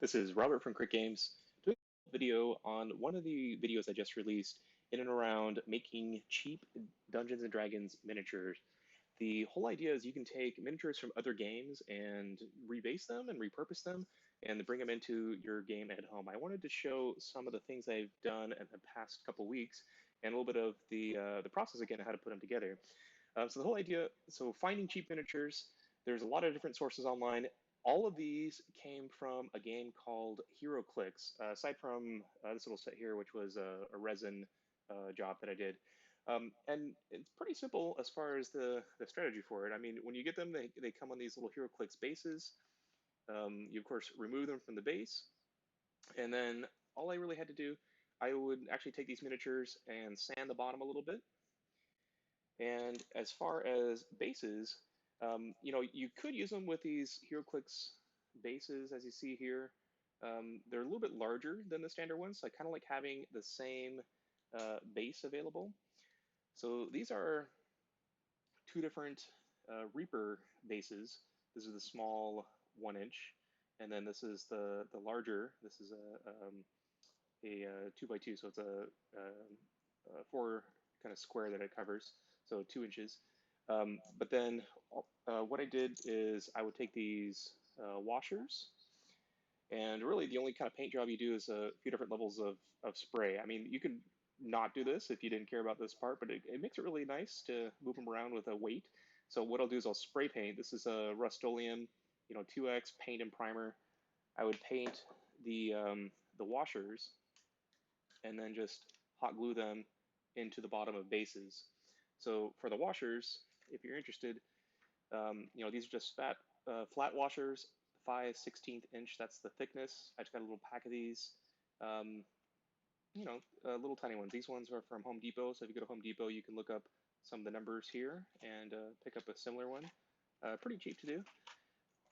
This is Robert from Crick Games doing a video on one of the videos I just released in and around making cheap Dungeons and Dragons miniatures. The whole idea is you can take miniatures from other games and rebase them and repurpose them and bring them into your game at home. I wanted to show some of the things I've done in the past couple weeks and a little bit of the process again of how to put them together. So the whole idea, so finding cheap miniatures, there's a lot of different sources online. All of these came from a game called HeroClix, aside from this little set here, which was a resin job that I did. And it's pretty simple as far as the strategy for it. I mean, when you get them, they come on these little HeroClix bases. You, of course, remove them from the base. And then all I really had to do, I would actually take these miniatures and sand the bottom a little bit. And as far as bases, you could use them with these HeroClix bases, as you see here. They're a little bit larger than the standard ones, so I kind of like having the same base available. So these are two different Reaper bases. This is the small 1 inch, and then this is the larger. This is a 2x2, so it's a four kind of square that it covers, so 2 inches. But then what I did is I would take these washers, and really the only kind of paint job you do is a few different levels of spray. I mean, you could not do this if you didn't care about this part, but it makes it really nice to move them around with a weight. So what I'll do is I'll spray paint. This is a Rust-Oleum, 2X paint and primer. I would paint the washers and then just hot glue them into the bottom of bases. So for the washers, if you're interested, these are just flat washers, 5/16 inch, that's the thickness. I just got a little pack of these, little tiny ones. These ones are from Home Depot, so if you go to Home Depot, you can look up some of the numbers here and pick up a similar one. Pretty cheap to do.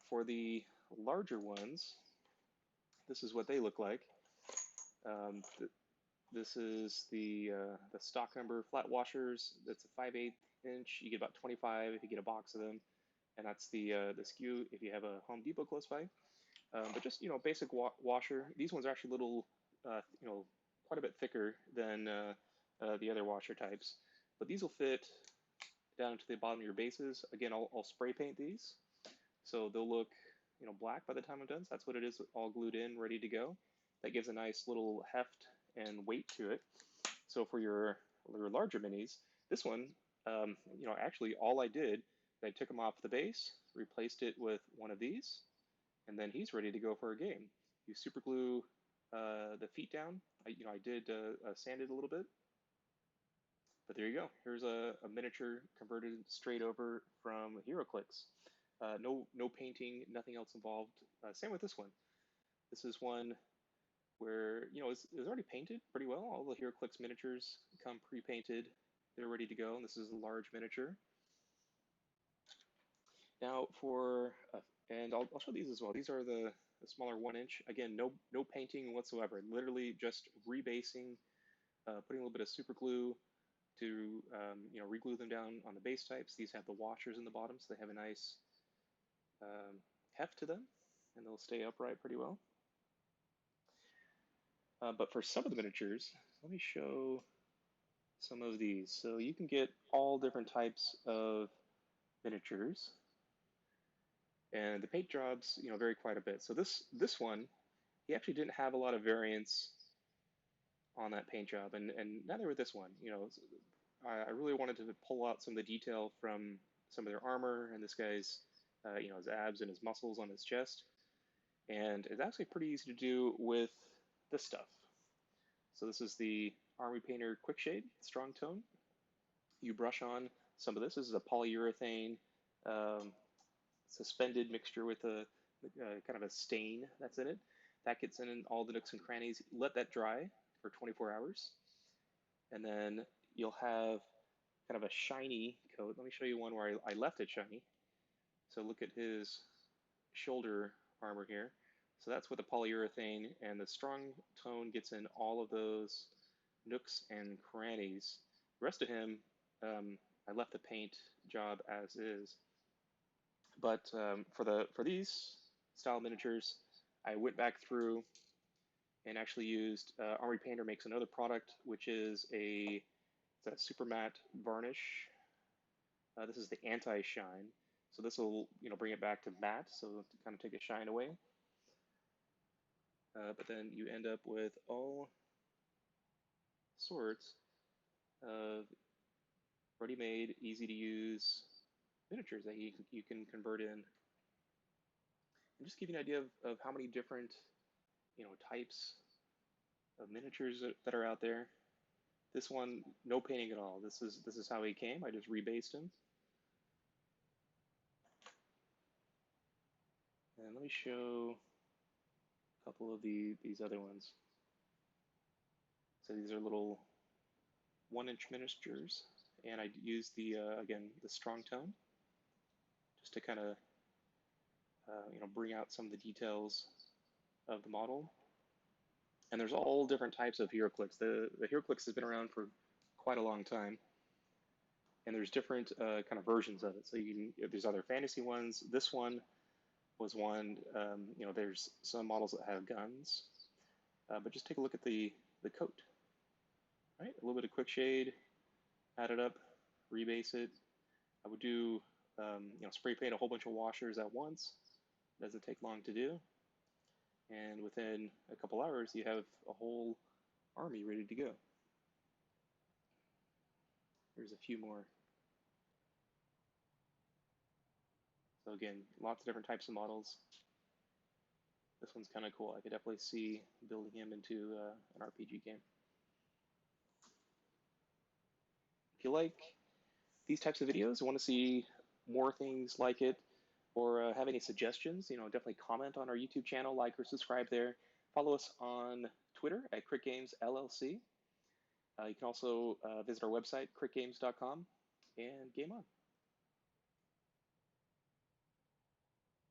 For the larger ones, this is what they look like. This is the stock number flat washers. That's a 5/8 inch. You get about 25 if you get a box of them, and that's the SKU if you have a Home Depot close by. But just basic washer. These ones are actually a little quite a bit thicker than the other washer types, but these will fit down to the bottom of your bases. Again, I'll spray paint these, so they'll look black by the time I'm done. So that's what it is, all glued in, ready to go. That gives a nice little heft and weight to it. So for your larger minis, this one, actually all I did, I took him off the base, replaced it with one of these, and then he's ready to go for a game. You super glue the feet down. I did sand it a little bit, but there you go. Here's a miniature converted straight over from HeroClix. No painting, nothing else involved. Same with this one. This is one where it's already painted pretty well. All the HeroClix miniatures come pre-painted. They're ready to go. And this is a large miniature. Now and I'll show these as well. These are the smaller 1 inch. Again, no painting whatsoever. Literally just rebasing, putting a little bit of super glue to reglue them down on the base types. These have the washers in the bottom, so they have a nice heft to them, and they'll stay upright pretty well. But for some of the miniatures, let me show some of these. So you can get all different types of miniatures, and the paint jobs, vary quite a bit. So this one, he actually didn't have a lot of variance on that paint job, and neither with this one. I really wanted to pull out some of the detail from some of their armor and this guy's, his abs and his muscles on his chest. And it's actually pretty easy to do with this stuff. So this is the Army Painter Quick Shade Strong Tone. You brush on some of this. This is a polyurethane suspended mixture with a kind of a stain that's in it. That gets in all the nooks and crannies. Let that dry for 24 hours. And then you'll have kind of a shiny coat. Let me show you one where I left it shiny. So look at his shoulder armor here. So that's with the polyurethane, and the strong tone gets in all of those nooks and crannies. The rest of him, I left the paint job as is. But for these style miniatures, I went back through and actually used Armory Painter makes another product, which is it's a super matte varnish. This is the anti-shine. So this will, bring it back to matte, so to kind of take the shine away. But then you end up with all sorts of ready-made, easy-to-use miniatures that you can convert in. And just give you an idea of how many different, types of miniatures that are out there. This one, no painting at all. This is how he came. I just rebased him. And let me show a couple of these other ones. So these are little 1-inch miniatures, and I used the again the strong tone just to kind of bring out some of the details of the model. And there's all different types of HeroClix. The HeroClix has been around for quite a long time, and there's different kind of versions of it. So there's other fantasy ones. This one was one. There's some models that have guns, but just take a look at the coat. Right, a little bit of quick shade, add it up, rebase it. I would do spray paint a whole bunch of washers at once. Doesn't take long to do. And within a couple hours, you have a whole army ready to go. There's a few more. So again, lots of different types of models. This one's kind of cool. I could definitely see building him into an RPG game. If you like these types of videos, want to see more things like it, or have any suggestions, definitely comment on our YouTube channel, like or subscribe there. Follow us on Twitter at Crit Games LLC. You can also visit our website, critgames.com, and game on.